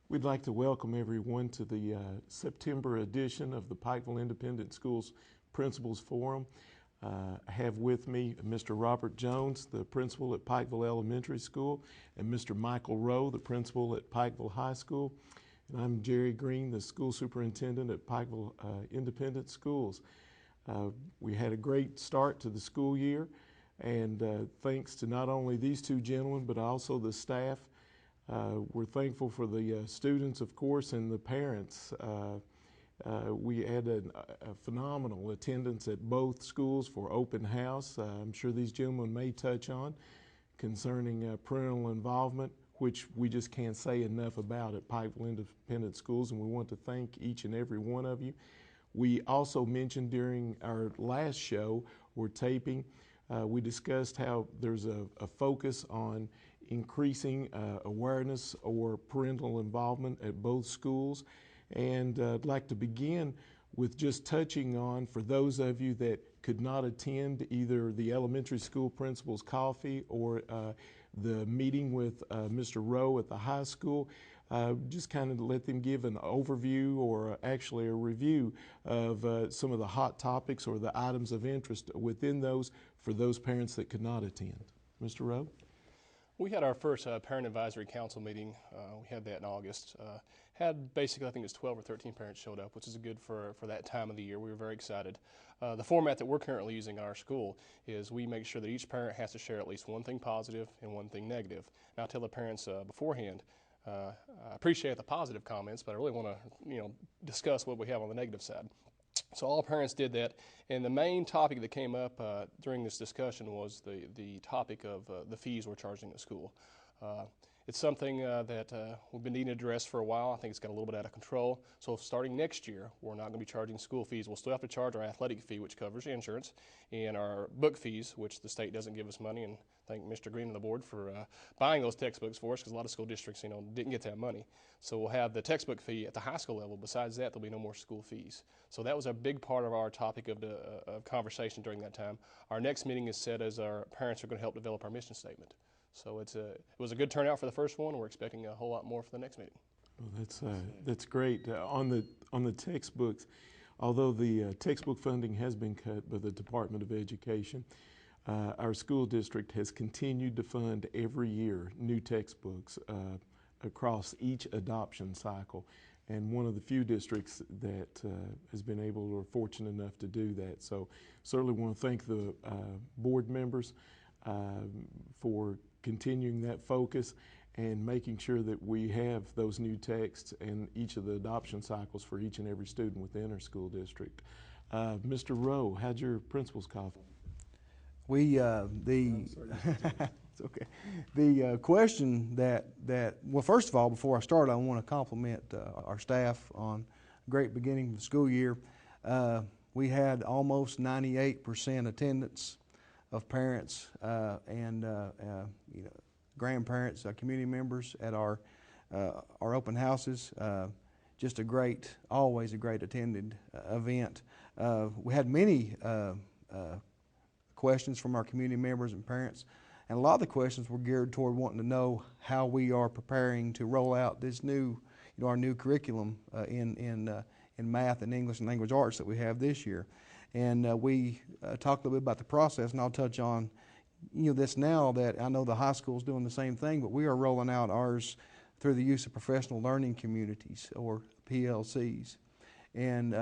We'd like to welcome everyone to the September edition of the Pikeville Independent Schools Principals Forum. I have with me Mr. Robert Jones, the principal at Pikeville Elementary School, and Mr. Michael Rowe, the principal at Pikeville High School. And I'm Jerry Green, the school superintendent at Pikeville Independent Schools. We had a great start to the school year, and thanks to not only these two gentlemen, but also the staff. We're thankful for the students, of course, and the parents. We had a phenomenal attendance at both schools for open house. I'm sure these gentlemen may touch on concerning parental involvement, which we just can't say enough about at Pikeville Independent Schools, and we want to thank each and every one of you. We also mentioned during our last show or taping, we discussed how there's a focus on increasing awareness or parental involvement at both schools. And I'd like to begin with just touching on, for those of you that could not attend either the elementary school principal's coffee or the meeting with Mr. Rowe at the high school, just kind of let them give an overview or actually a review of some of the hot topics or the items of interest within those for those parents that could not attend. Mr. Rowe? We had our first Parent Advisory Council meeting. We had that in August. Had basically, I think it was 12 or 13 parents showed up, which is good for that time of the year. We were very excited. The format that we're currently using at our school is we make sure that each parent has to share at least one thing positive and one thing negative. And I'll tell the parents beforehand, I appreciate the positive comments, but I really want to discuss what we have on the negative side. So all parents did that, and the main topic that came up during this discussion was the topic of the fees we're charging at school. It's something that we've been needing to address for a while. I think it's got a little bit out of control. So starting next year, we're not going to be charging school fees. We'll still have to charge our athletic fee, which covers insurance, and our book fees, which the state doesn't give us money. And thank Mr. Green and the board for buying those textbooks for us, because a lot of school districts, didn't get that money. So we'll have the textbook fee at the high school level. Besides that, there'll be no more school fees. So that was a big part of our topic of the conversation during that time. Our next meeting is set as our parents are going to help develop our mission statement. So it was a good turnout for the first one. We're expecting a whole lot more for the next meeting. Well, that's great. On the textbooks, although the textbook funding has been cut by the Department of Education, our school district has continued to fund every year new textbooks across each adoption cycle, and one of the few districts that has been able or fortunate enough to do that. So certainly want to thank the board members for continuing that focus and making sure that we have those new texts in each of the adoption cycles for each and every student within our school district. Mr. Rowe, how'd your principal's coffee? It's okay. The question well, first of all, before I start, I want to compliment our staff on a great beginning of the school year. We had almost 98% attendance of parents and grandparents, community members at our open houses. Just always a great attended event. We had many questions from our community members and parents, and a lot of the questions were geared toward wanting to know how we are preparing to roll out this new, our new curriculum in math and English and language arts that we have this year. And we talked a little bit about the process, and I'll touch on this now that I know the high school is doing the same thing, but we are rolling out ours through the use of professional learning communities, or PLCs. And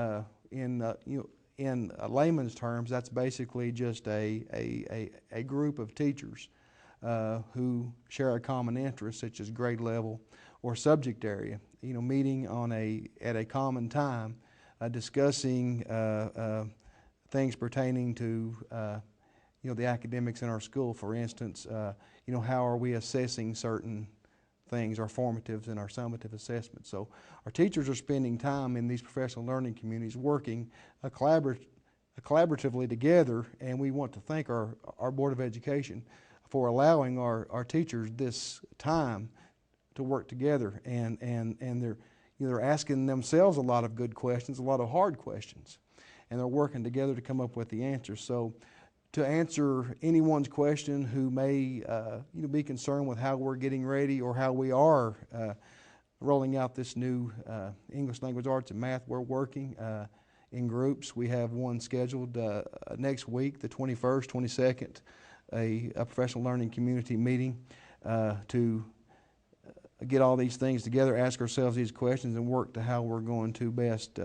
in layman's terms, that's basically just a group of teachers who share a common interest, such as grade level or subject area, meeting at a common time, discussing things pertaining to the academics in our school. For instance, how are we assessing certain things, our formatives and our summative assessments. So our teachers are spending time in these professional learning communities working collaboratively together, and we want to thank our Board of Education for allowing our teachers this time to work together, and they're asking themselves a lot of good questions, a lot of hard questions, and they're working together to come up with the answers. So to answer anyone's question who may be concerned with how we're getting ready or how we are rolling out this new English language arts and math. We're working in groups. We have one scheduled next week, the 21st, 22nd, a professional learning community meeting to get all these things together, ask ourselves these questions, and work to how we're going to best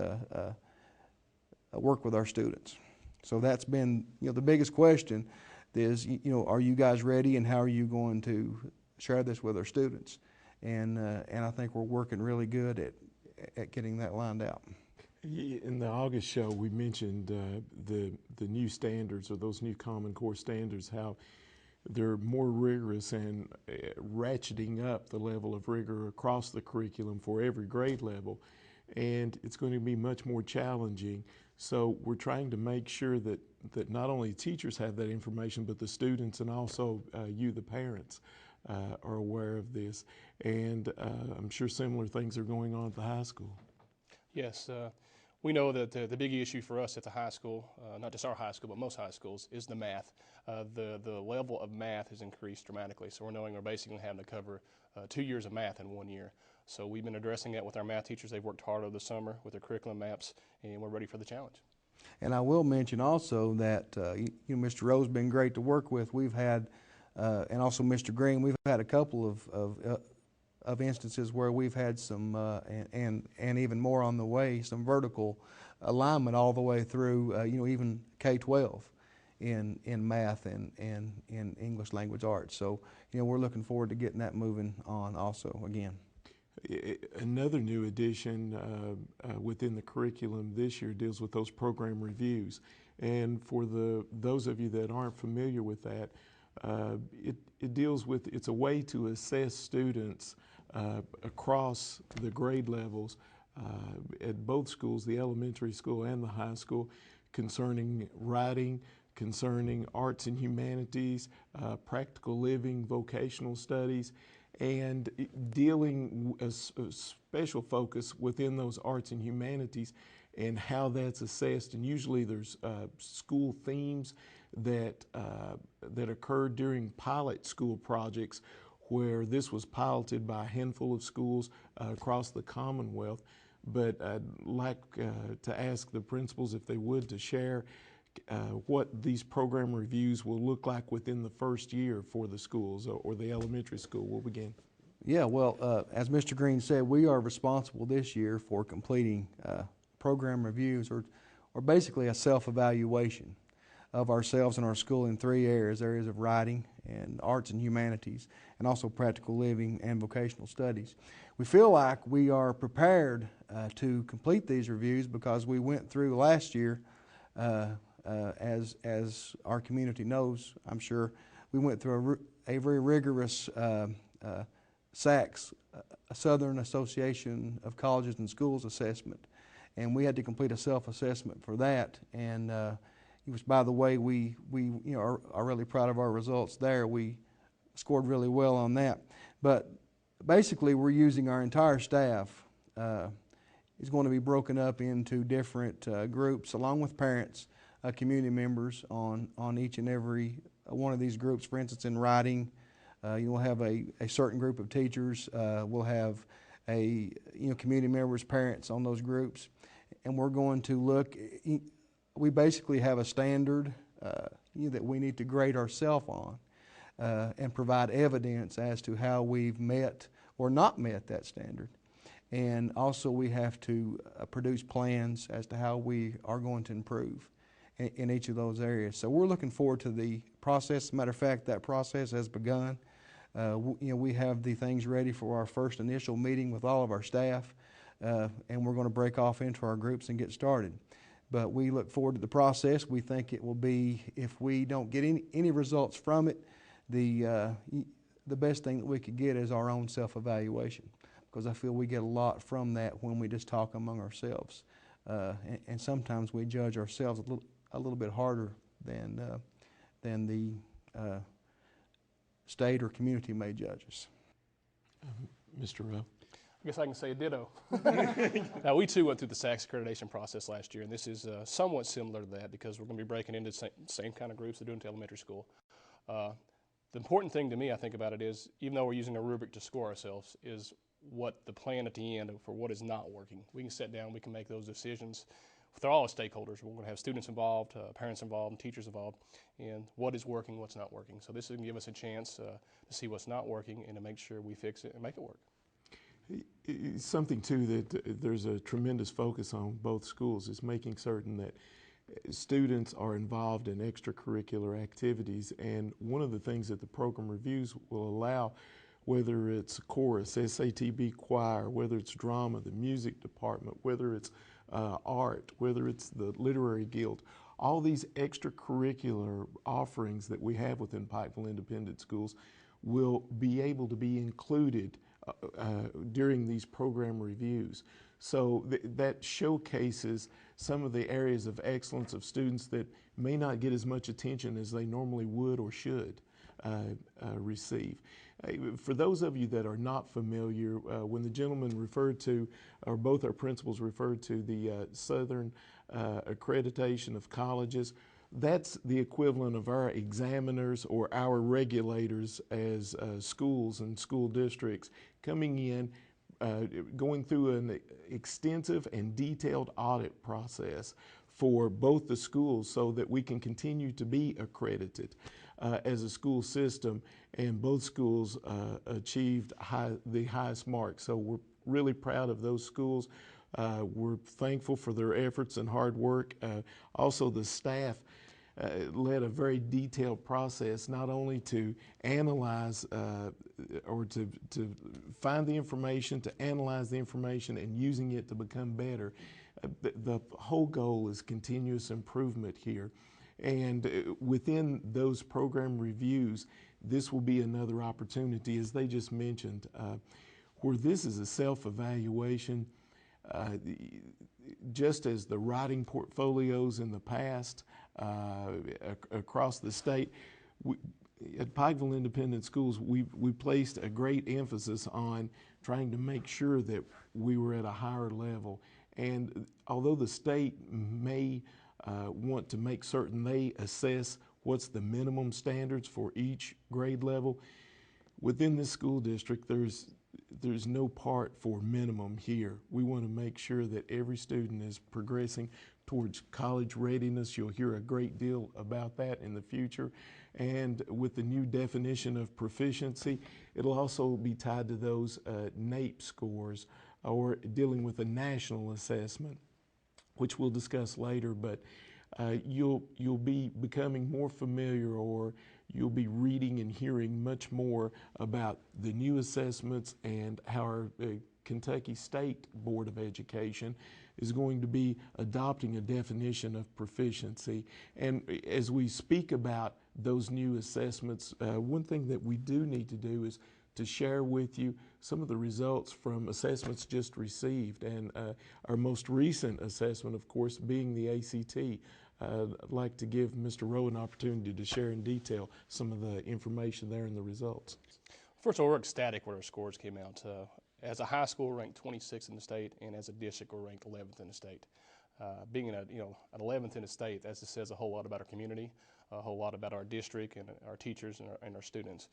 work with our students. So that's been, the biggest question is, are you guys ready, and how are you going to share this with our students? And I think we're working really good at getting that lined out. In the August show, we mentioned the new standards, or those new Common Core standards, how they're more rigorous and ratcheting up the level of rigor across the curriculum for every grade level. And it's going to be much more challenging. So we're trying to make sure that not only teachers have that information, but the students, and also you, the parents, are aware of this. And I'm sure similar things are going on at the high school. Yes. We know that the big issue for us at the high school, not just our high school, but most high schools, is the math. The level of math has increased dramatically, so we're knowing we're basically having to cover 2 years of math in 1 year. So we've been addressing that with our math teachers. They've worked hard over the summer with their curriculum maps, and we're ready for the challenge. And I will mention also that Mr. Rowe's been great to work with. We've had, and also Mr. Green, we've had a couple of instances where we've had some, and even more on the way, some vertical alignment all the way through, even K-12 in math and in English language arts. So, we're looking forward to getting that moving on also again. Another new addition within the curriculum this year deals with those program reviews. And for those of you that aren't familiar with that, it deals with, it's a way to assess students across the grade levels at both schools, the elementary school and the high school, concerning writing, concerning arts and humanities, practical living, vocational studies, and dealing a special focus within those arts and humanities and how that's assessed. And usually there's school themes that occurred during pilot school projects, where this was piloted by a handful of schools across the Commonwealth. But I'd like to ask the principals if they would to share what these program reviews will look like within the first year for the schools, or the elementary school. We'll begin. Yeah, well, as Mr. Green said, we are responsible this year for completing program reviews, or basically a self-evaluation of ourselves and our school in 3 areas of writing and arts and humanities, and also practical living and vocational studies. We feel like we are prepared to complete these reviews because we went through last year, as our community knows, I'm sure, we went through a very rigorous SACS, Southern Association of Colleges and Schools assessment, and we had to complete a self-assessment for that. And it was, by the way, we are really proud of our results there. We scored really well on that. But basically, we're using our entire staff. Is going to be broken up into different groups, along with parents, community members on each and every one of these groups. For instance, in writing, you'll have a certain group of teachers. We'll have community members, parents on those groups, and we're going to look. We basically have a standard that we need to grade ourselves on and provide evidence as to how we've met or not met that standard. And also we have to produce plans as to how we are going to improve in each of those areas. So we're looking forward to the process. As a matter of fact, that process has begun. We have the things ready for our first initial meeting with all of our staff, and we're going to break off into our groups and get started. But we look forward to the process. We think it will be, if we don't get any results from it, the best thing that we could get is our own self-evaluation, because I feel we get a lot from that when we just talk among ourselves. And sometimes we judge ourselves a little bit harder than the state or community may judge us. Mr. Rowe. I guess I can say ditto. Now, we too went through the SACS accreditation process last year, and this is somewhat similar to that, because we're going to be breaking into the same kind of groups that do into elementary school. The important thing to me, I think, about it is, even though we're using a rubric to score ourselves, is what the plan at the end for what is not working. We can sit down, we can make those decisions with all the stakeholders. We're going to have students involved, parents involved, and teachers involved, and what is working, what's not working. So this is going to give us a chance to see what's not working and to make sure we fix it and make it work. Something too that there's a tremendous focus on both schools is making certain that students are involved in extracurricular activities, and one of the things that the program reviews will allow, whether it's chorus, SATB choir, whether it's drama, the music department, whether it's art, whether it's the literary guild, all these extracurricular offerings that we have within Pikeville Independent Schools will be able to be included during these program reviews. So that showcases some of the areas of excellence of students that may not get as much attention as they normally would or should receive. For those of you that are not familiar, when the gentleman referred to, or both our principals referred to the Southern Accreditation of Colleges, that's the equivalent of our examiners or our regulators as schools and school districts coming in, going through an extensive and detailed audit process for both the schools so that we can continue to be accredited as a school system, and both schools achieved the highest marks. So we're really proud of those schools. We're thankful for their efforts and hard work. Also, the staff led a very detailed process, not only to analyze or to find the information, to analyze the information and using it to become better. The whole goal is continuous improvement here. And within those program reviews, this will be another opportunity, as they just mentioned, where this is a self-evaluation. Just as the writing portfolios in the past across the state, at Pikeville Independent Schools, we placed a great emphasis on trying to make sure that we were at a higher level. And although the state may want to make certain they assess what's the minimum standards for each grade level, within this school district, there's no part for minimum here. We want to make sure that every student is progressing towards college readiness. You'll hear a great deal about that in the future. And with the new definition of proficiency, it'll also be tied to those NAEP scores, or dealing with a national assessment, which we'll discuss later. But you'll be becoming more familiar, or you'll be reading and hearing much more about the new assessments and how our Kentucky State Board of Education is going to be adopting a definition of proficiency. And as we speak about those new assessments, one thing that we do need to do is to share with you some of the results from assessments just received. And our most recent assessment, of course, being the ACT. I'd like to give Mr. Rowe an opportunity to share in detail some of the information there and the results. First of all, we're ecstatic when our scores came out. As a high school, we're ranked 26th in the state, and as a district, we're ranked 11th in the state. Being an 11th in the state, that just says a whole lot about our community, a whole lot about our district and our teachers and our students.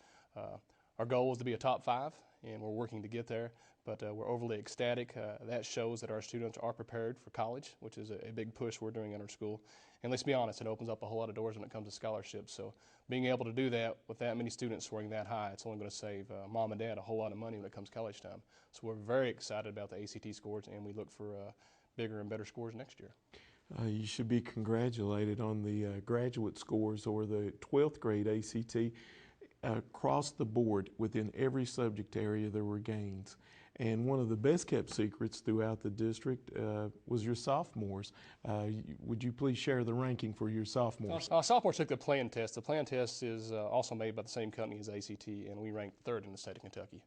Our goal is to be a top 5, and we're working to get there, but we're overly ecstatic. That shows that our students are prepared for college, which is a big push we're doing in our school. And let's be honest, it opens up a whole lot of doors when it comes to scholarships. So being able to do that with that many students scoring that high, it's only going to save mom and dad a whole lot of money when it comes to college time. So we're very excited about the ACT scores, and we look for bigger and better scores next year. You should be congratulated on the graduate scores, or the 12th grade ACT. Across the board, within every subject area, there were gains. And one of the best kept secrets throughout the district was your sophomores. Would you please share the ranking for your sophomores? Sophomores took the plan test. The plan test is also made by the same company as ACT, and we ranked 3rd in the state of Kentucky.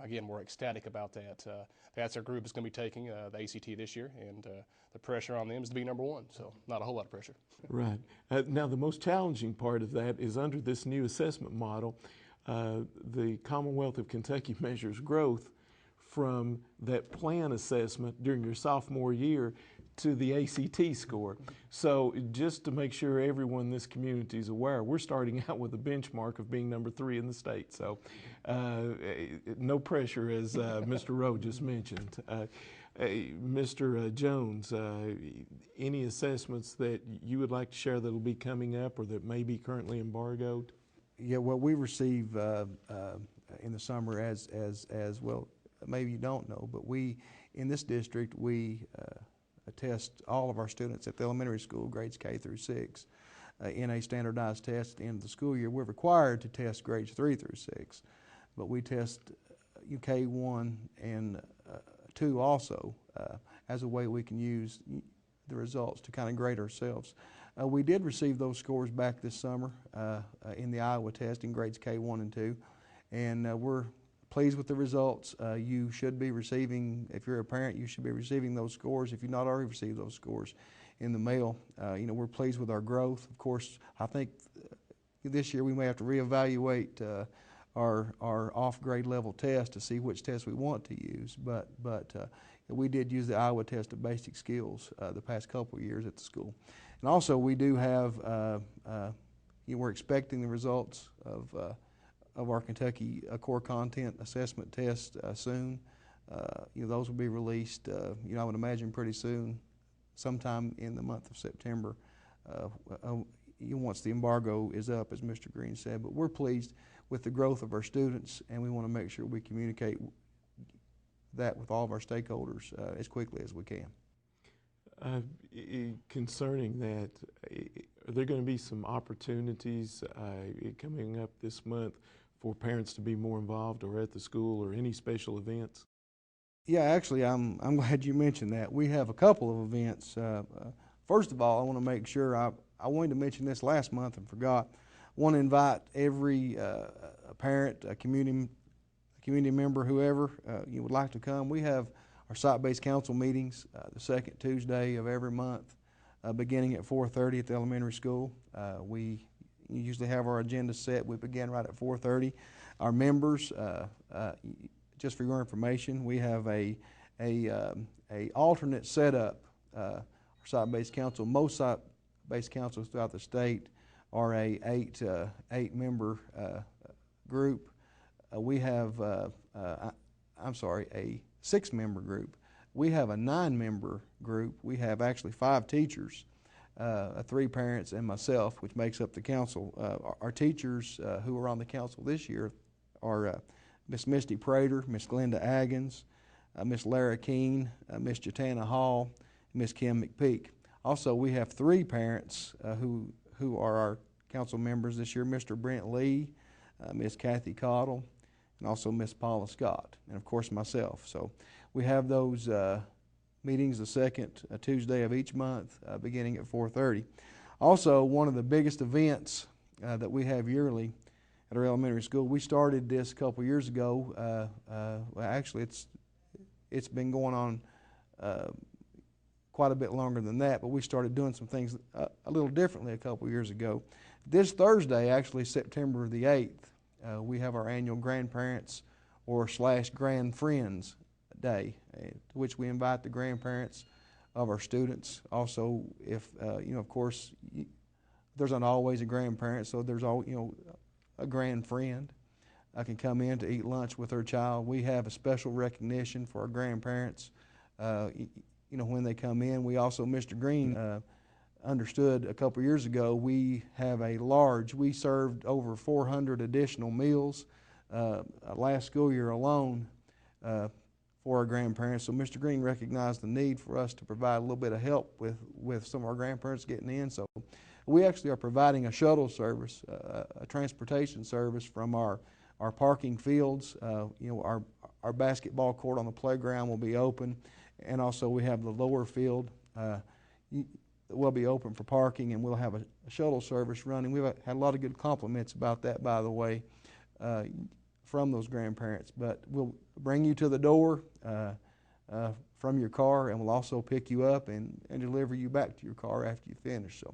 Again, we're ecstatic about that. That's our group is going to be taking the ACT this year, and the pressure on them is to be number 1, so not a whole lot of pressure. Right. Now, the most challenging part of that is under this new assessment model, the Commonwealth of Kentucky measures growth from that plan assessment during your sophomore year to the ACT score. So just to make sure everyone in this community is aware, we're starting out with a benchmark of being number 3 in the state. So no pressure, as Mr. Rowe just mentioned. Mr. Jones, any assessments that you would like to share that will be coming up or that may be currently embargoed? Yeah, what we receive in the summer, as well, maybe you don't know, but we, in this district, we test all of our students at the elementary school, grades K through 6, in a standardized test at the end of the school year. We're required to test grades 3 through 6, but we test K1 and 2 also as a way we can use the results to kind of grade ourselves. We did receive those scores back this summer in the Iowa test in grades K1 and 2, and we're pleased with the results. You should be receiving, if you're a parent, you should be receiving those scores if you've not already received those scores in the mail. We're pleased with our growth. Of course, I think this year we may have to reevaluate our off-grade level test to see which test we want to use, but we did use the Iowa test of basic skills the past couple of years at the school. And also we do have, we're expecting the results of our Kentucky core content assessment test soon. Those will be released, I would imagine pretty soon, sometime in the month of September, once the embargo is up, as Mr. Green said. But we're pleased with the growth of our students, and we want to make sure we communicate that with all of our stakeholders as quickly as we can. Concerning that, are there going to be some opportunities coming up this month for parents to be more involved or at the school or any special events? Yeah, actually, I'm glad you mentioned that. We have a couple of events. First of all, I want to make sure, I wanted to mention this last month and forgot. I want to invite every parent, a community member, whoever you would like to come. We have our site-based council meetings the second Tuesday of every month, beginning at 4:30 at the elementary school. We usually have our agenda set. We begin right at 4:30. Our members, just for your information, we have a alternate setup. Our site-based council, most site-based councils throughout the state are a eight member group. We have a 6-member group. We have a 9-member group. We have actually 5 teachers, 3 parents and myself, which makes up the council. Our teachers who are on the council this year are Miss Misty Prater, Miss Glenda Aggins, Miss Lara Keene, Miss Jatana Hall, Miss Kim McPeak. Also, we have 3 parents who are our council members this year: Mr. Brent Lee, Miss Kathy Cottle, and also Miss Paula Scott, and of course myself. So we have those meetings the second Tuesday of each month, beginning at 4:30. Also, one of the biggest events that we have yearly at our elementary school, we started this a couple years ago. Actually, it's been going on quite a bit longer than that, but we started doing some things a little differently a couple years ago. This Thursday, actually September the 8th, we have our annual Grandparents or / Grand Friends Day, to which we invite the grandparents of our students. Also, if of course, there's not always a grandparent, so there's a grand friend can come in to eat lunch with her child. We have a special recognition for our grandparents. When they come in. We also, Mr. Green understood a couple years ago, we served over 400 additional meals last school year alone for our grandparents. So Mr. Green recognized the need for us to provide a little bit of help with some of our grandparents getting in. So we actually are providing a shuttle service, a transportation service from our parking fields. Our basketball court on the playground will be open, and also we have the lower field will be open for parking, and we'll have a shuttle service running. We've had a lot of good compliments about that, by the way, from those grandparents. But we'll bring you to the door from your car, and we'll also pick you up and deliver you back to your car after you finish. So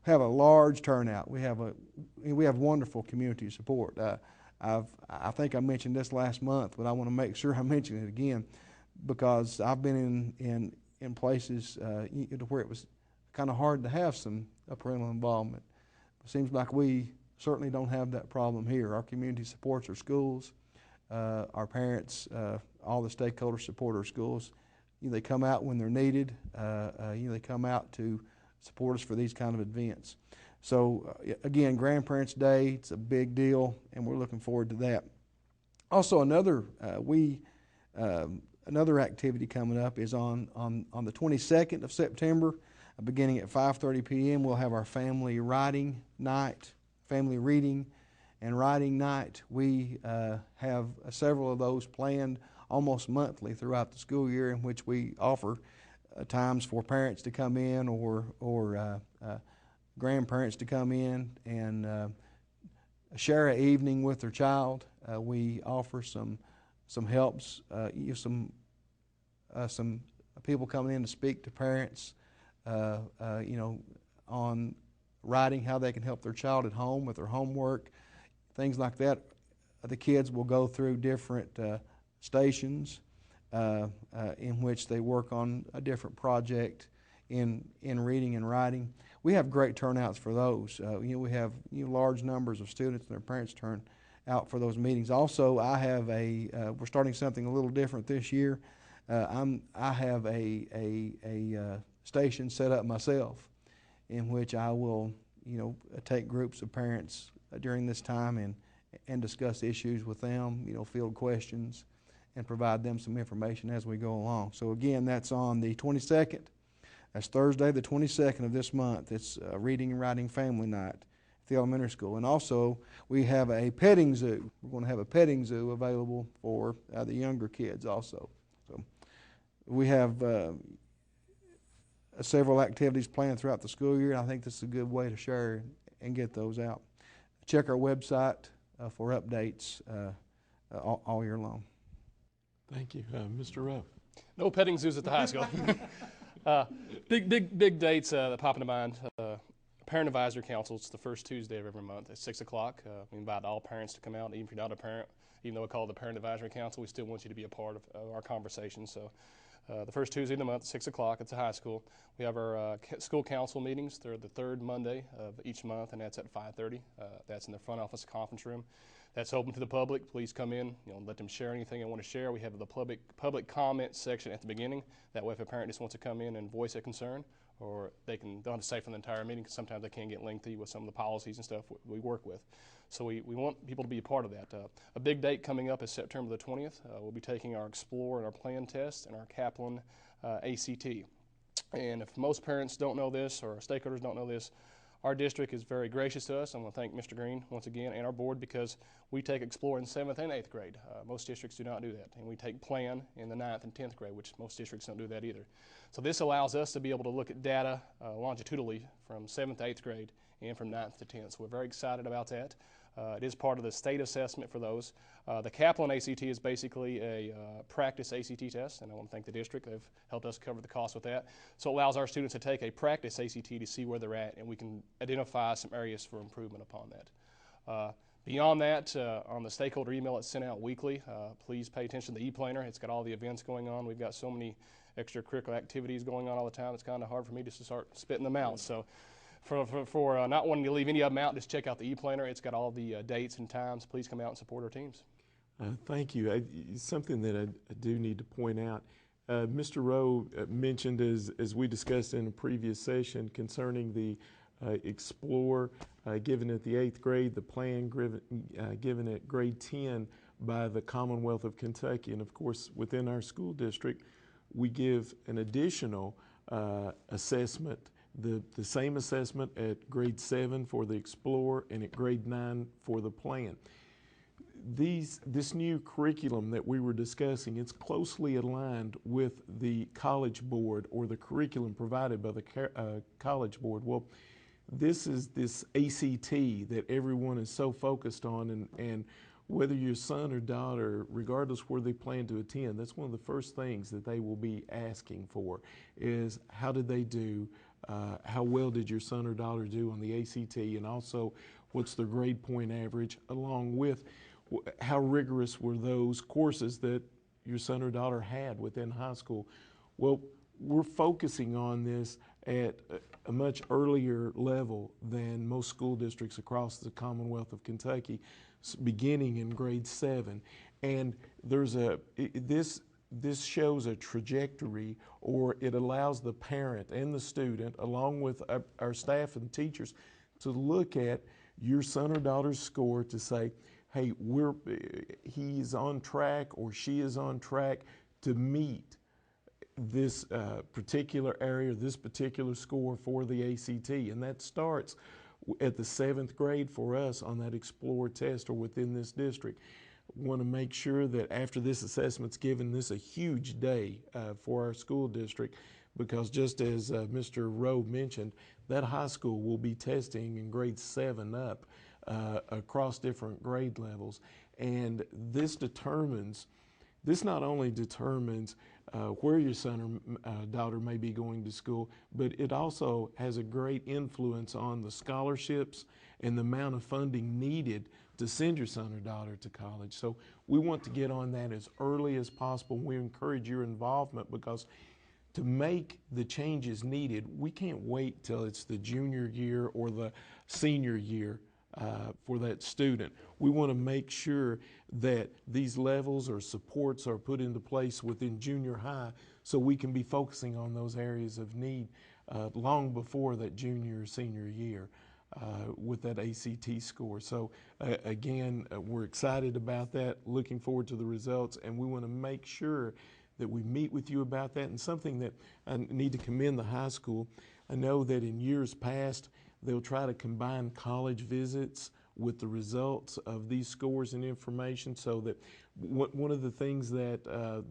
we have a large turnout. We have wonderful community support. I think I mentioned this last month, but I want to make sure I mention it again, because I've been in places to where it was kind of hard to have some parental involvement. It seems like we certainly don't have that problem here. Our community supports our schools, our parents, all the stakeholders support our schools. They come out when they're needed. They come out to support us for these kind of events. So again, Grandparents' Day, it's a big deal, and we're looking forward to that. Also, another activity coming up is on the 22nd of September, beginning at 5:30 p.m. We'll have our family writing night, family reading and writing night. We have several of those planned almost monthly throughout the school year, in which we offer times for parents to come in or grandparents to come in and share an evening with their child. We offer some helps, some people coming in to speak to parents, on writing, how they can help their child at home with their homework, things like that. The kids will go through different stations in which they work on a different project in reading and writing. We have great turnouts for those. We have large numbers of students and their parents turn out for those meetings. Also, I have we're starting something a little different this year. I have a station set up myself, in which I will take groups of parents during this time and discuss issues with them, field questions, and provide them some information as we go along. So again, that's on the 22nd. That's Thursday, the 22nd of this month. It's Reading and Writing Family Night at the elementary school. And also, we have a petting zoo. We're going to have a petting zoo available for the younger kids also. So we have several activities planned throughout the school year, and I think this is a good way to share and get those out. Check our website for updates all year long. Thank you. Mr. Rupp. No petting zoos at the high school. Big dates that pop into mind. Parent Advisory Council, it's the first Tuesday of every month at 6 o'clock. We invite all parents to come out, even if you're not a parent. Even though we call it the Parent Advisory Council, we still want you to be a part of our conversation. So the first Tuesday of the month, 6 o'clock, at the high school. We have our school council meetings. They're the third Monday of each month, and that's at 5:30. That's in the front office conference room. That's open to the public. Please come in. Let them share anything they want to share. We have the public comment section at the beginning. That way, if a parent just wants to come in and voice a concern, or don't have to stay for the entire meeting, because sometimes they can get lengthy with some of the policies and stuff we work with. So we want people to be a part of that. A big date coming up is September the 20th. We'll be taking our Explore and our Plan test and our Kaplan ACT. And if most parents don't know this, or our stakeholders don't know this, our district is very gracious to us. I want to thank Mr. Green once again and our board, because we take Explore in 7th and 8th grade. Most districts do not do that. And we take Plan in the 9th and 10th grade, which most districts don't do that either. So this allows us to be able to look at data longitudinally from 7th to 8th grade and from 9th to 10th. So we're very excited about that. It is part of the state assessment for those. The Kaplan ACT is basically a practice ACT test, and I want to thank the district. They've helped us cover the cost with that. So it allows our students to take a practice ACT to see where they're at, and we can identify some areas for improvement upon that. Beyond that, on the stakeholder email that's sent out weekly, please pay attention to the e-planner. It's got all the events going on. We've got so many extracurricular activities going on all the time. It's kind of hard for me just to start spitting them out. So for not wanting to leave any of them out, just check out the e-planner. It's got all the dates and times. Please come out and support our teams. Thank you. Something that I do need to point out. Mr. Rowe mentioned, as we discussed in a previous session, concerning the Explore given at the 8th grade, the Plan given at grade 10 by the Commonwealth of Kentucky. And of course, within our school district, we give an additional assessment, the same assessment at grade 7 for the Explore and at grade 9 for the Plan. This new curriculum that we were discussing, it's closely aligned with the College Board, or the curriculum provided by the College Board. Well, this is this ACT that everyone is so focused on, and whether your son or daughter, regardless where they plan to attend, that's one of the first things that they will be asking for is, how did they do? How well did your son or daughter do on the ACT? And also, what's their grade point average, along with how rigorous were those courses that your son or daughter had within high school? Well, we're focusing on this at a much earlier level than most school districts across the Commonwealth of Kentucky, beginning in grade 7. And this shows a trajectory, or it allows the parent and the student, along with our staff and teachers, to look at your son or daughter's score to say, hey, he's on track or she is on track to meet this particular area, this particular score for the ACT. And that starts at the 7th grade for us on that Explore test or within this district. Want to make sure that after this assessment's given, this is a huge day for our school district, because just as Mr. Rowe mentioned, that high school will be testing in grades 7 up across different grade levels. And this not only determines where your son or daughter may be going to school, but it also has a great influence on the scholarships and the amount of funding needed to send your son or daughter to college. So we want to get on that as early as possible. We encourage your involvement, because to make the changes needed, we can't wait till it's the junior year or the senior year for that student. We want to make sure that these levels or supports are put into place within junior high, so we can be focusing on those areas of need long before that junior or senior year with that ACT score. So again, we're excited about that, looking forward to the results, and we want to make sure that we meet with you about that. And something that I need to commend the high school, I know that in years past, they'll try to combine college visits with the results of these scores and information, so that one of the things that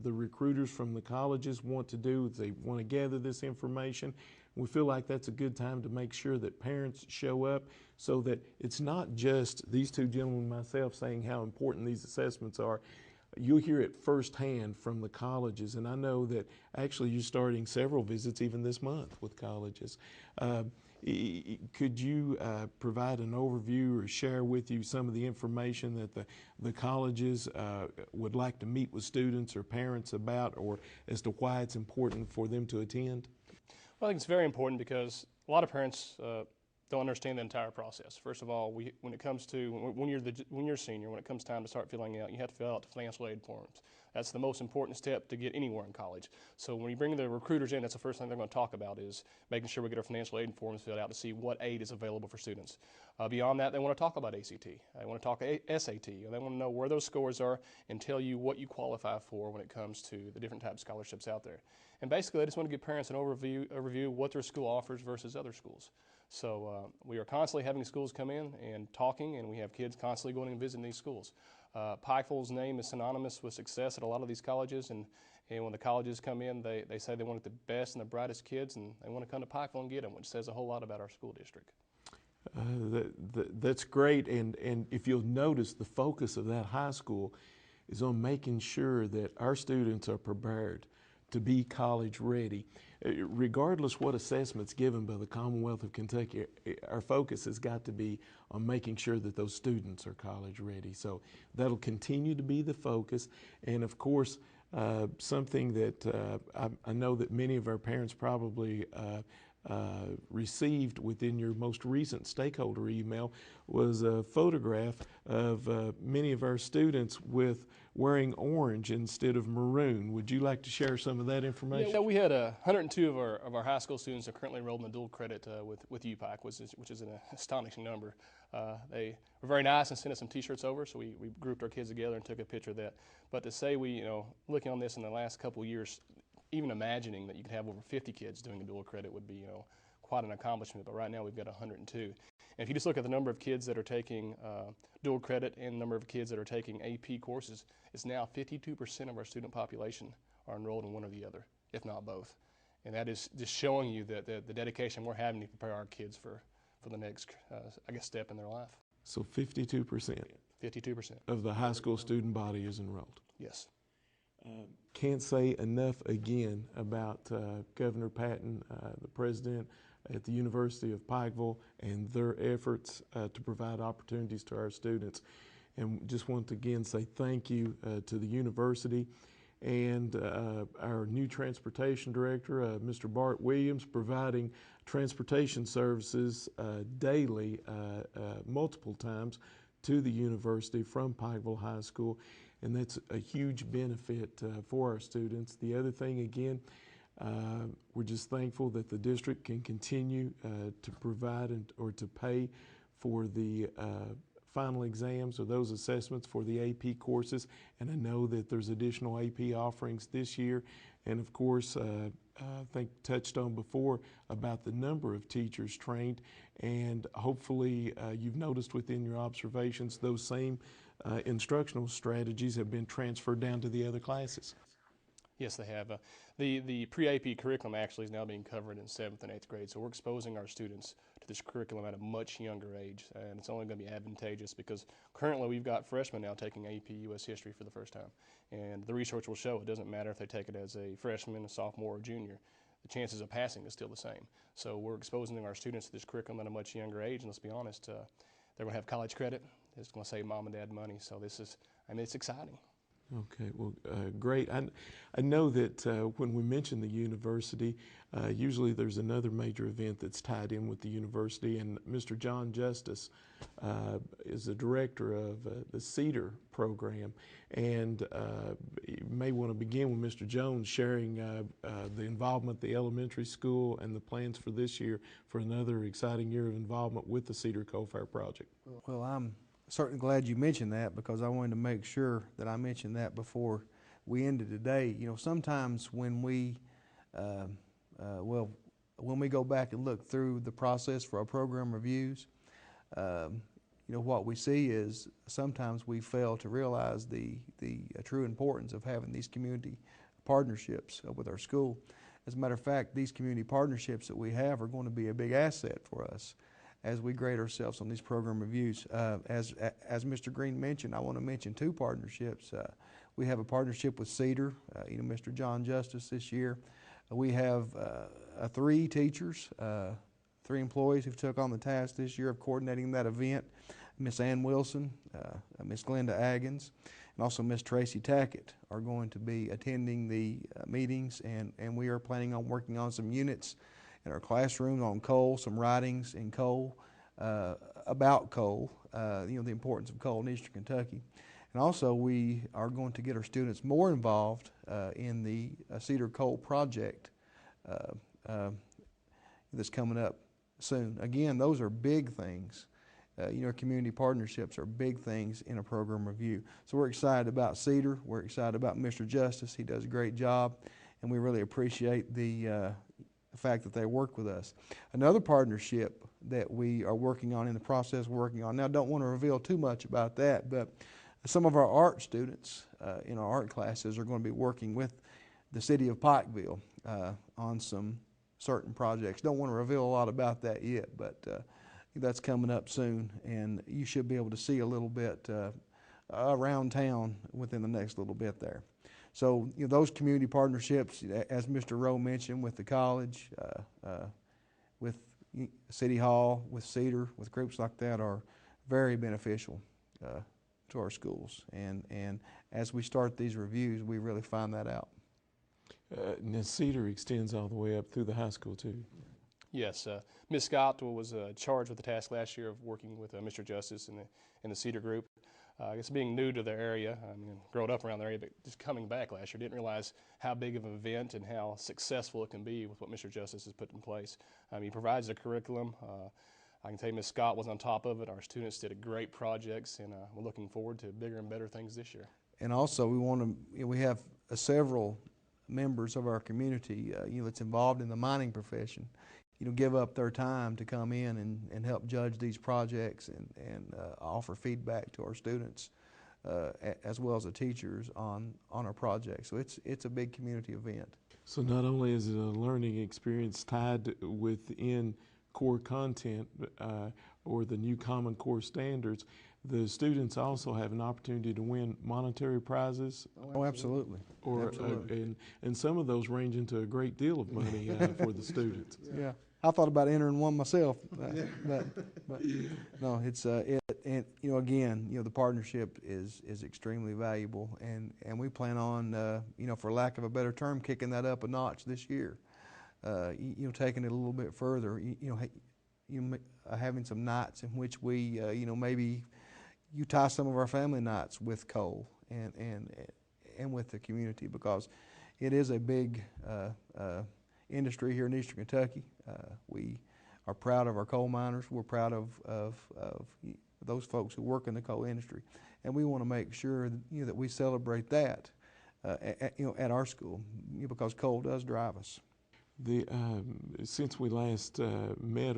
the recruiters from the colleges want to do is they want to gather this information. We feel like that's a good time to make sure that parents show up, so that it's not just these two gentlemen and myself saying how important these assessments are. You'll hear it firsthand from the colleges, and I know that actually you're starting several visits even this month with colleges. Could you provide an overview or share with you some of the information that the colleges would like to meet with students or parents about, or as to why it's important for them to attend? Well, I think it's very important because a lot of parents don't understand the entire process. First of all, when it comes to when you're a senior, when it comes time to start filling out, you have to fill out the financial aid forms. That's the most important step to get anywhere in college. So when you bring the recruiters in, that's the first thing they're going to talk about, is making sure we get our financial aid forms filled out to see what aid is available for students. Beyond that, they want to talk about ACT. They want to talk SAT. They want to know where those scores are and tell you what you qualify for when it comes to the different types of scholarships out there. And basically, they just want to give parents an overview of what their school offers versus other schools. So we are constantly having schools come in and talking, and we have kids constantly going and visiting these schools. Pikeville's name is synonymous with success at a lot of these colleges, and when the colleges come in, they say they want the best and the brightest kids, and they want to come to Pikeville and get them, which says a whole lot about our school district. That's great, and if you'll notice, the focus of that high school is on making sure that our students are prepared to be college ready. Regardless what assessment's given by the Commonwealth of Kentucky, our focus has got to be on making sure that those students are college ready. So that'll continue to be the focus. And of course, something that I know that many of our parents probably received within your most recent stakeholder email was a photograph of many of our students with wearing orange instead of maroon. Would you like to share some of that information? Yeah, we had 102 of our high school students are currently enrolled in the dual credit with UPIKE, which is an astonishing number. They were very nice and sent us some T-shirts over, so we grouped our kids together and took a picture of that. But to say looking on this in the last couple of years, even imagining that you could have over 50 kids doing a dual credit would be, quite an accomplishment. But right now we've got 102. And if you just look at the number of kids that are taking dual credit and the number of kids that are taking AP courses, it's now 52% of our student population are enrolled in one or the other, if not both. And that is just showing you that the dedication we're having to prepare our kids for the next, step in their life. So 52%. 52% of the high school student body is enrolled. Yes. Can't say enough again about Governor Patton, the president at the University of Pikeville, and their efforts to provide opportunities to our students. And just want to again say thank you to the university and our new transportation director, Mr. Bart Williams, providing transportation services daily, multiple times to the university from Pikeville High School, and that's a huge benefit for our students. The other thing, again, we're just thankful that the district can continue to provide or to pay for the final exams or those assessments for the AP courses, and I know that there's additional AP offerings this year, and of course I think touched on before about the number of teachers trained, and hopefully you've noticed within your observations those same instructional strategies have been transferred down to the other classes. Yes, they have. The pre-AP curriculum actually is now being covered in 7th and 8th grade, so we're exposing our students to this curriculum at a much younger age, and it's only going to be advantageous because currently we've got freshmen now taking AP U.S. history for the first time, and the research will show it doesn't matter if they take it as a freshman, a sophomore, or junior. The chances of passing is still the same. So we're exposing our students to this curriculum at a much younger age, and let's be honest, they're going to have college credit. It's going to save mom and dad money, so this is, I mean, it's exciting. Okay, well, great. I know that when we mention the university, usually there's another major event that's tied in with the university, and Mr. John Justice is the director of the CEDAR program, and you may want to begin with Mr. Jones sharing the involvement at the elementary school and the plans for this year for another exciting year of involvement with the CEDAR Coal-Fire project. Well, I'm certainly glad you mentioned that because I wanted to make sure that I mentioned that before we ended today. You know, sometimes when we, when we go back and look through the process for our program reviews, you know, what we see is sometimes we fail to realize the true importance of having these community partnerships with our school. As a matter of fact, these community partnerships that we have are going to be a big asset for us as we grade ourselves on these program reviews. As Mr. Green mentioned, I want to mention 2 partnerships. We have a partnership with CEDAR, you know, Mr. John Justice this year. We have 3 teachers, 3 employees who took on the task this year of coordinating that event. Miss Ann Wilson, Miss Glenda Aggins, and also Miss Tracy Tackett are going to be attending the meetings, and we are planning on working on some units in our classroom on coal, some writings in coal, about coal, you know, the importance of coal in Eastern Kentucky. And also we are going to get our students more involved in the Cedar Coal project that's coming up soon. Again, those are big things. You know, community partnerships are big things in a program review. So we're excited about Cedar. We're excited about Mr. Justice. He does a great job, and we really appreciate the fact that they work with us. Another partnership that we are working on in the process we're working on now, don't want to reveal too much about that, but some of our art students in our art classes are going to be working with the city of Pikeville on some certain projects. Don't want to reveal a lot about that yet, but that's coming up soon, and you should be able to see a little bit around town within the next little bit there. So, you know, those community partnerships, as Mr. Rowe mentioned, with the college, with City Hall, with CEDAR, with groups like that, are very beneficial to our schools. And as we start these reviews, we really find that out. Now, CEDAR extends all the way up through the high school, too. Yes, Ms. Scott was charged with the task last year of working with Mr. Justice in the CEDAR group. I guess being new to the area, I mean, grown up around the area, but just coming back last year, didn't realize how big of an event and how successful it can be with what Mr. Justice has put in place. He provides a curriculum. I can tell you Ms. Scott was on top of it. Our students did a great projects, and we're looking forward to bigger and better things this year. And also, we have several members of our community, you know, that's involved in the mining profession, you know, give up their time to come in and help judge these projects and offer feedback to our students as well as the teachers on our projects. So it's a big community event. So not only is it a learning experience tied within core content or the new Common Core standards, the students also have an opportunity to win monetary prizes. Oh, absolutely. Or absolutely. And some of those range into a great deal of money for the students. Yeah. I thought about entering one myself, but no, it's and again, the partnership is extremely valuable, and we plan on for lack of a better term, kicking that up a notch this year. Taking it a little bit further. Having some nights in which we maybe you tie some of our family nights with Cole and with the community, because it is a big industry here in Eastern Kentucky. We are proud of our coal miners. We're proud of those folks who work in the coal industry, and we want to make sure that we celebrate that at our school, because coal does drive us. Since we last met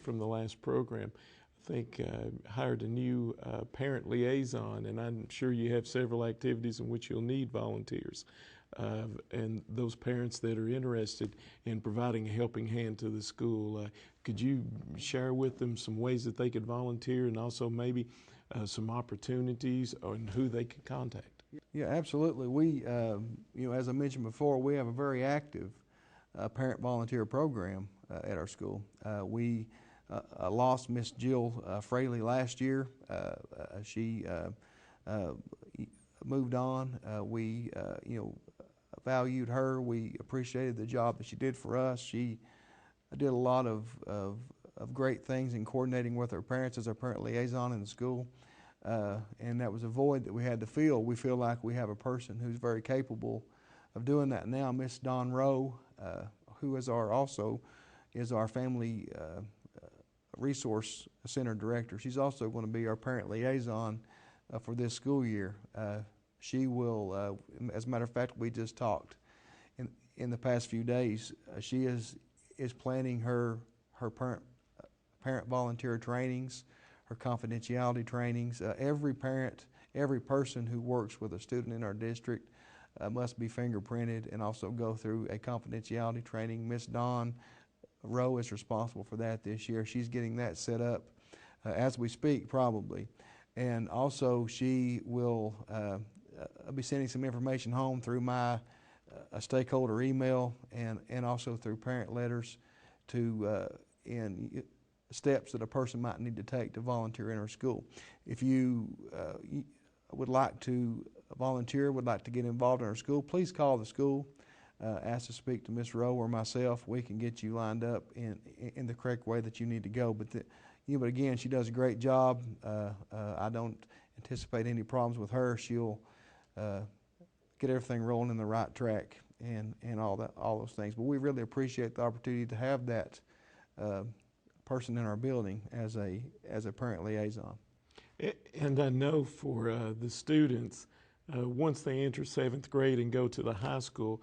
from the last program, I think hired a new parent liaison, and I'm sure you have several activities in which you'll need volunteers. And those parents that are interested in providing a helping hand to the school, could you share with them some ways that they could volunteer, and also maybe some opportunities and who they could contact? Yeah, absolutely. We, as I mentioned before, we have a very active parent volunteer program at our school. We lost Miss Jill Fraley last year. She moved on. We, valued her. We appreciated the job that she did for us. She did a lot of great things in coordinating with our parents as our parent liaison in the school. And that was a void that we had to fill. We feel like we have a person who's very capable of doing that now. Miss Dawn Rowe, who is our family resource center director. She's also going to be our parent liaison for this school year. She will, as a matter of fact, we just talked in the past few days. She is planning her parent volunteer trainings, her confidentiality trainings. Every parent, every person who works with a student in our district must be fingerprinted and also go through a confidentiality training. Miss Dawn Rowe is responsible for that this year. She's getting that set up as we speak, probably. And also she will be sending some information home through my stakeholder email and also through parent letters in steps that a person might need to take to volunteer in our school. If you would like to volunteer, would like to get involved in our school, please call the school, ask to speak to Ms. Rowe or myself. We can get you lined up in the correct way that you need to go. But again, she does a great job. I don't anticipate any problems with her. She'll get everything rolling in the right track and all those things. But we really appreciate the opportunity to have that person in our building as a parent liaison. And I know for the students, once they enter 7th grade and go to the high school,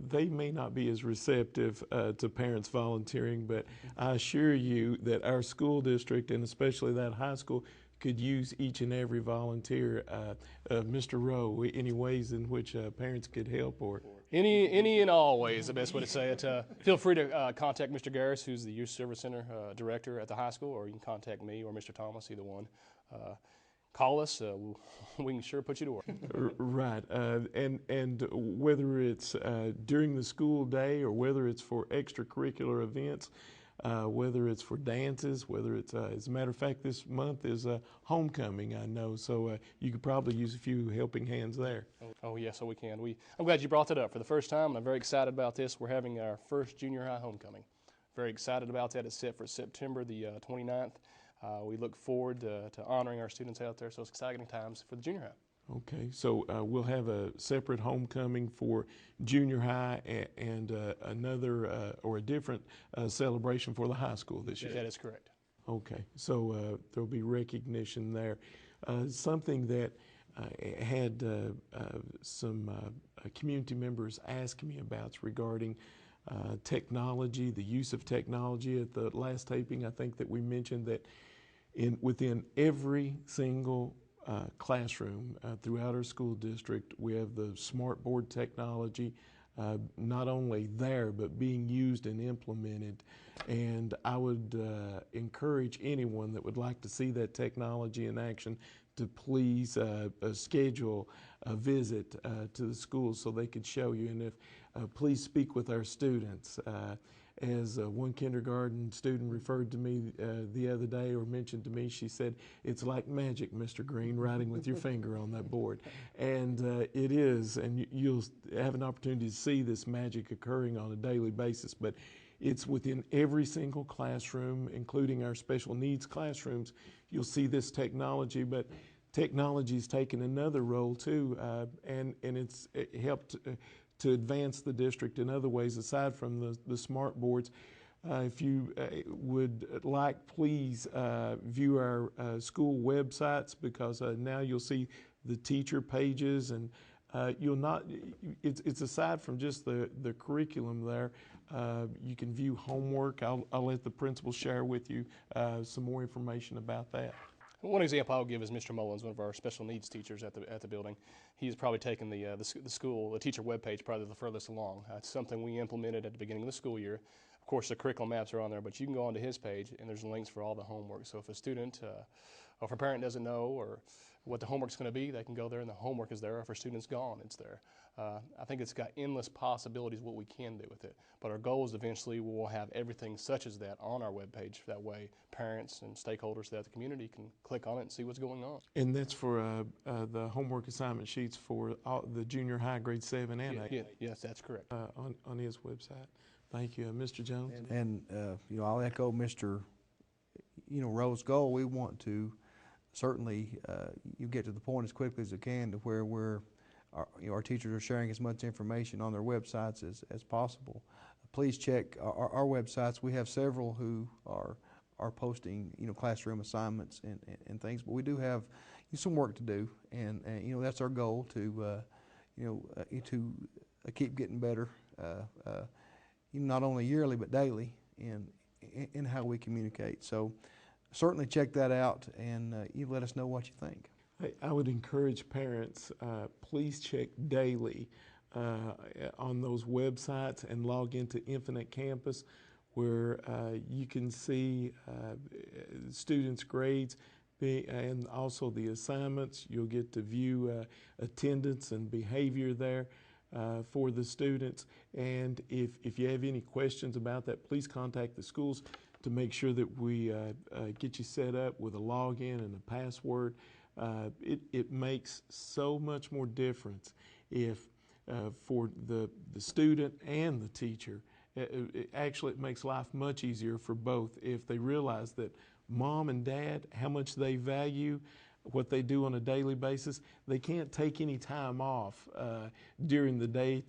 they may not be as receptive to parents volunteering, but I assure you that our school district, and especially that high school, could use each and every volunteer. Mr. Rowe, any ways in which parents could help? Or Any and all ways, the best way to say it. Feel free to contact Mr. Garris, who's the Youth Service Center Director at the high school, or you can contact me or Mr. Thomas, either one. Call us. We can sure put you to work. Right. And whether it's during the school day or whether it's for extracurricular events, whether it's for dances, whether it's, as a matter of fact, this month is homecoming, I know, so you could probably use a few helping hands there. Oh yes, so we can. I'm glad you brought that up for the first time, and I'm very excited about this. We're having our first junior high homecoming. Very excited about that. It's set for September the 29th. We look forward to honoring our students out there, so it's exciting times for the junior high. Okay, so we'll have a separate homecoming for junior high and another or a different celebration for the high school this year. That is correct. Okay, so there'll be recognition there. Something that had some community members ask me about regarding technology, the use of technology. At the last taping, I think that we mentioned that within every single classroom throughout our school district, we have the smart board technology, not only there, but being used and implemented. And I would encourage anyone that would like to see that technology in action to please schedule a visit to the schools so they could show you. And if please speak with our students. as one kindergarten student referred to me the other day, or mentioned to me, she said, "It's like magic, Mr. Green, writing with your finger on that board." And it is, and you'll have an opportunity to see this magic occurring on a daily basis. But it's within every single classroom, including our special needs classrooms. You'll see this technology, but technology's taken another role too, and it's helped to advance the district in other ways aside from the smart boards. If you would like, please view our school websites, because now you'll see the teacher pages, and you'll not, it's aside from just the curriculum there, you can view homework. I'll let the principal share with you some more information about that. One example I'll give is Mr. Mullins, one of our special needs teachers at the building. He's probably taken the teacher webpage probably the furthest along. It's something we implemented at the beginning of the school year. Of course, the curriculum maps are on there, but you can go onto his page and there's links for all the homework. So if a student or if a parent doesn't know or what the homework's going to be, they can go there and the homework is there. If our student's gone, it's there. I think it's got endless possibilities what we can do with it. But our goal is eventually we will have everything such as that on our webpage. That way parents and stakeholders throughout the community can click on it and see what's going on. And that's for the homework assignment sheets for the junior high, grade 7 and 8. Yes, that's correct. On his website. Thank you. Mr. Jones? And you know, I'll echo Mr. Rowe's goal. We want to certainly you get to the point as quickly as it can to where our teachers are sharing as much information on their websites as possible. Please check our websites. We have several who are posting classroom assignments and things, but we do have some work to do, and that's our goal to keep getting better, not only yearly but daily in how we communicate. So certainly check that out, and you let us know what you think. I would encourage parents, please check daily on those websites and log into Infinite Campus, where you can see students' grades and also the assignments. You'll get to view attendance and behavior there for the students. And if you have any questions about that, please contact the schools to make sure that we get you set up with a login and a password. It makes so much more difference if for the student and the teacher. Actually, it makes life much easier for both if they realize that mom and dad, how much they value what they do on a daily basis. They can't take any time off during the day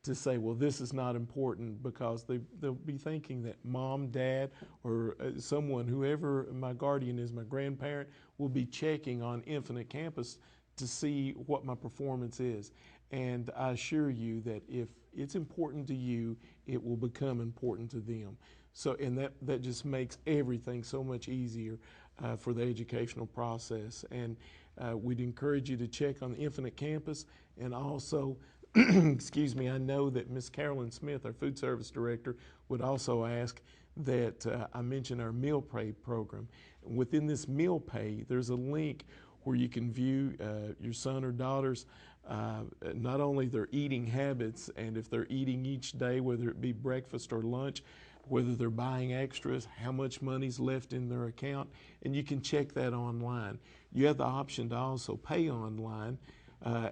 to say, well, this is not important, because they'll be thinking that mom, dad, or someone, whoever my guardian is, my grandparent, will be checking on Infinite Campus to see what my performance is. And I assure you that if it's important to you, it will become important to them. So, and that just makes everything so much easier for the educational process. And we'd encourage you to check on the Infinite Campus, and also excuse me, I know that Ms. Carolyn Smith, our food service director, would also ask that I mention our meal pay program. Within this meal pay, there's a link where you can view your son or daughter's not only their eating habits, and if they're eating each day, whether it be breakfast or lunch, whether they're buying extras, how much money's left in their account, and you can check that online. You have the option to also pay online.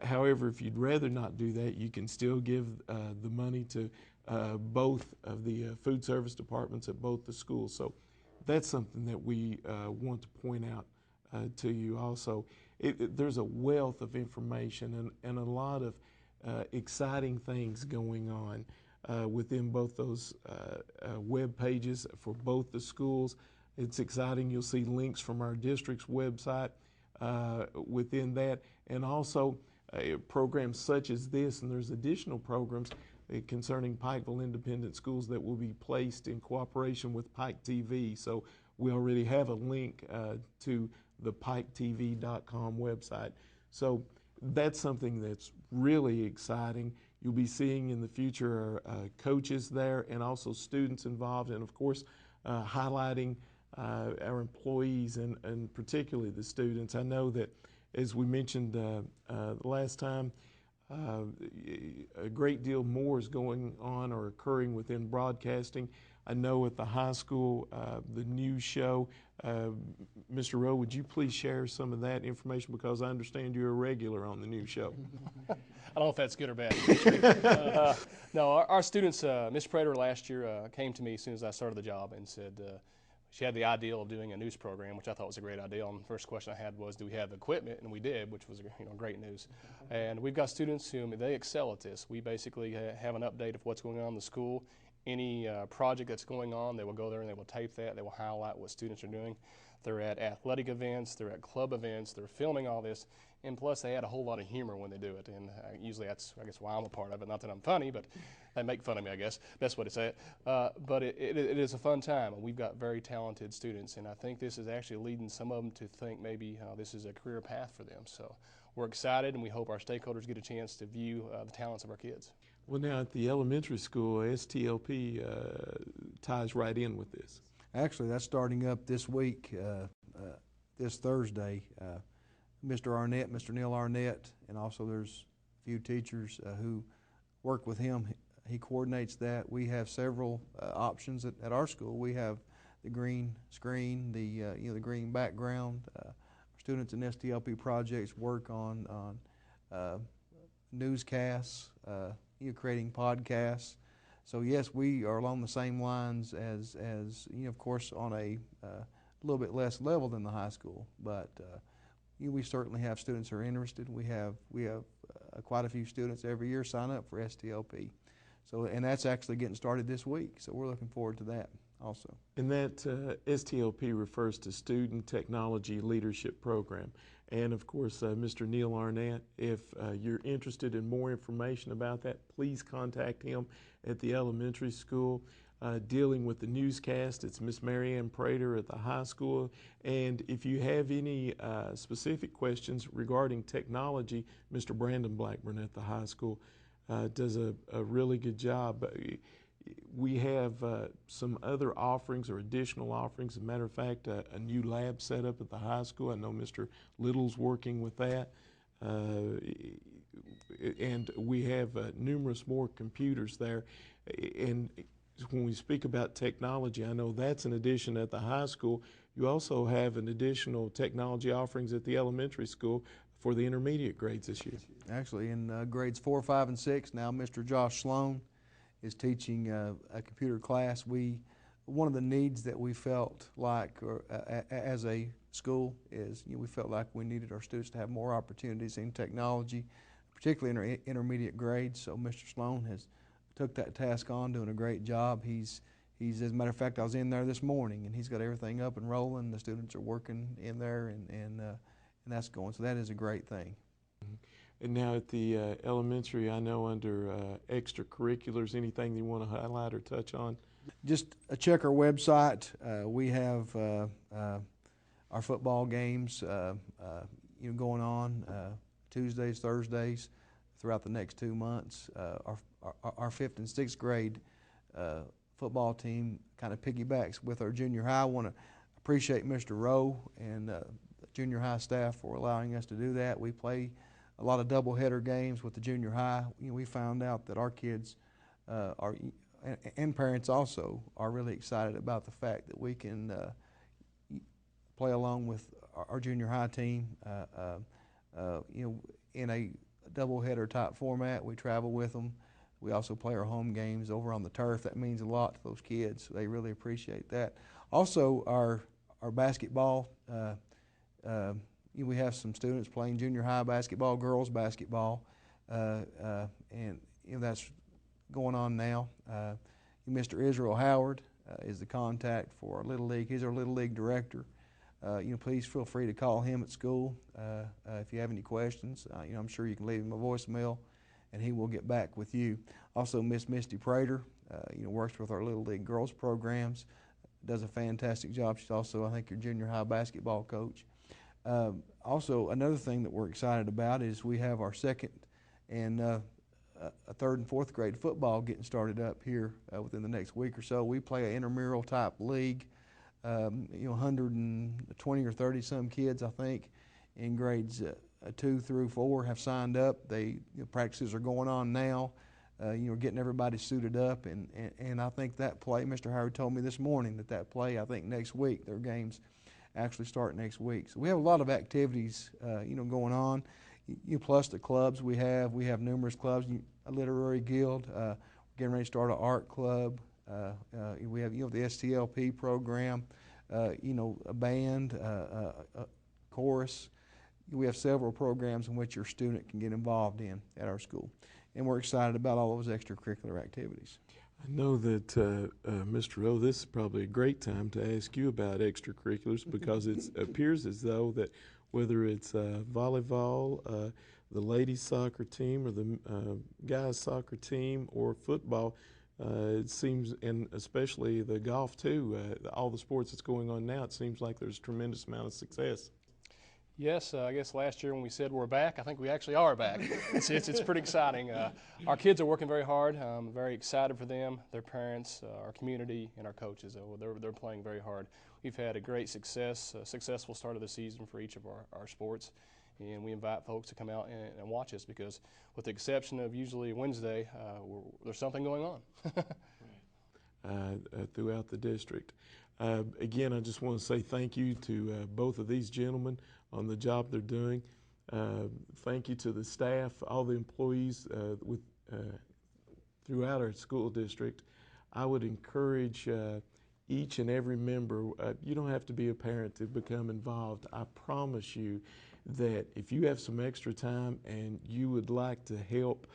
However, if you'd rather not do that, you can still give the money to both of the food service departments at both the schools. So that's something that we want to point out to you also. There's a wealth of information and a lot of exciting things going on within both those web pages for both the schools. It's exciting. You'll see links from our district's website within that, and also programs such as this, and there's additional programs concerning Pikeville Independent Schools that will be placed in cooperation with Pike TV. So we already have a link to the piketv.com website. So that's something that's really exciting. You'll be seeing in the future coaches there and also students involved, and of course highlighting our employees and particularly the students. I know that, as we mentioned the last time, a great deal more is going on or occurring within broadcasting. I know at the high school, the news show. Mr. Rowe, would you please share some of that information, because I understand you're a regular on the news show. I don't know if that's good or bad. No, our students, Ms. Prater last year came to me as soon as I started the job and said she had the idea of doing a news program, which I thought was a great idea. And the first question I had was, do we have the equipment? And we did, which was great news. And we've got students who they excel at this. We basically have an update of what's going on in the school. Any project that's going on, they will go there and they will tape that. They will highlight what students are doing. They're at athletic events, they're at club events, they're filming all this, and plus they add a whole lot of humor when they do it. And usually that's, I guess, why I'm a part of it. Not that I'm funny, but they make fun of me, I guess. Best way to say it. But it is a fun time, and we've got very talented students, and I think this is actually leading some of them to think maybe this is a career path for them. So we're excited, and we hope our stakeholders get a chance to view the talents of our kids. Well, now at the elementary school, STLP ties right in with this. Actually, that's starting up this week, this Thursday. Mr. Arnett, Mr. Neil Arnett, and also there's a few teachers who work with him. He coordinates that. We have several options at our school. We have the green screen, the green background. Students in STLP projects work on newscasts, creating podcasts. So yes, we are along the same lines as of course, on a little bit less level than the high school, but we certainly have students who are interested. We have quite a few students every year sign up for STLP. So, and that's actually getting started this week. So we're looking forward to that also. And that STLP refers to Student Technology Leadership Program. And of course, Mr. Neil Arnett, if you're interested in more information about that, please contact him at the elementary school. Dealing with the newscast, it's Miss Marianne Prater at the high school. And if you have any specific questions regarding technology, Mr. Brandon Blackburn at the high school does a really good job. We have some other offerings or additional offerings. As a matter of fact, a new lab set up at the high school. I know Mr. Little's working with that. And we have numerous more computers there. And when we speak about technology, I know that's an addition at the high school. You also have an additional technology offerings at the elementary school for the intermediate grades this year. Actually, in grades 4, 5, and 6, now Mr. Josh Sloan is teaching a computer class. One of the needs that we felt like as a school is we felt like we needed our students to have more opportunities in technology, particularly in our intermediate grades. So Mr. Sloan has took that task on, doing a great job. He's as a matter of fact, I was in there this morning, and he's got everything up and rolling. The students are working in there, and that's going. So that is a great thing. And now at the elementary, I know under extracurriculars, anything you want to highlight or touch on? Just check our website. We have our football games going on Tuesdays, Thursdays throughout the next 2 months. Our 5th and 6th grade football team kind of piggybacks with our junior high. I want to appreciate Mr. Rowe and the junior high staff for allowing us to do that. We play a lot of doubleheader games with the junior high. We found out that our kids and parents also are really excited about the fact that we can play along with our junior high team. In a doubleheader type format. We travel with them. We also play our home games over on the turf. That means a lot to those kids. They really appreciate that. Also, our basketball. We have some students playing junior high basketball, girls basketball, and that's going on now. Mr. Israel Howard is the contact for our Little League. He's our Little League director. Please feel free to call him at school if you have any questions. I'm sure you can leave him a voicemail, and he will get back with you. Also, Miss Misty Prater, works with our Little League girls programs, does a fantastic job. She's also, I think, your junior high basketball coach. Also, another thing that we're excited about is we have our 2nd and a 3rd and 4th grade football getting started up here within the next week or so. We play an intramural type league. 120 or 30 some kids, I think, in grades 2 through 4 have signed up. Practices are going on now. getting everybody suited up, and I think that play, Mr. Howard told me this morning that play, I think next week, their games actually start next week. So we have a lot of activities, going on. Plus the clubs we have numerous clubs, a literary guild, getting ready to start an art club. We have, the STLP program, a band, a chorus. We have several programs in which your student can get involved in at our school. And we're excited about all those extracurricular activities. I know that, Mr. Rowe, this is probably a great time to ask you about extracurriculars because it appears as though that whether it's volleyball, the ladies soccer team, or the guys soccer team, or football, it seems, and especially the golf too, all the sports that's going on now, it seems like there's a tremendous amount of success. Yes, I guess last year when we said we're back, I think we actually are back. It's pretty exciting. Our kids are working very hard. I'm very excited for them, their parents, our community, and our coaches. They're playing very hard. We've had a great successful start of the season for each of our sports, and we invite folks to come out and watch us because with the exception of usually Wednesday, there's something going on. Throughout the district. Again, I just want to say thank you to both of these gentlemen on the job they're doing. Thank you to the staff, all the employees throughout our school district. I would encourage each and every member, you don't have to be a parent to become involved. I promise you that if you have some extra time and you would like to help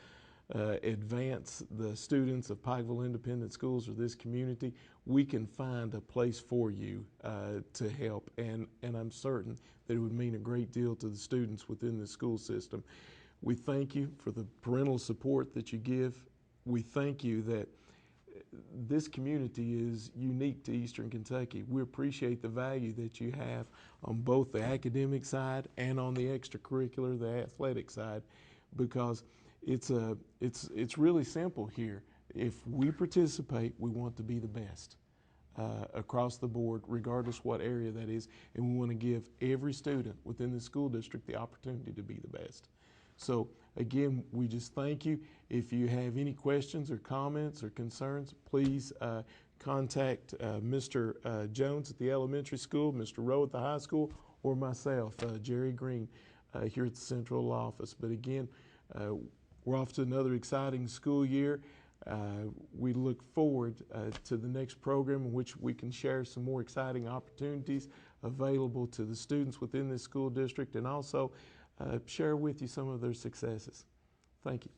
advance the students of Pikeville Independent Schools or this community, we can find a place for you to help, and I'm certain that it would mean a great deal to the students within the school system. We thank you for the parental support that you give. We thank you that this community is unique to Eastern Kentucky. We appreciate the value that you have on both the academic side and on the extracurricular, the athletic side, because it's really simple here. If we participate, we want to be the best across the board, regardless what area that is, and we want to give every student within the school district the opportunity to be the best. So again, we just thank you. If you have any questions or comments or concerns, please contact Mr. Jones at the elementary school, Mr. Rowe at the high school, or myself, Jerry Green, here at the central office. But again, we're off to another exciting school year. We look forward to the next program in which we can share some more exciting opportunities available to the students within this school district and also share with you some of their successes. Thank you.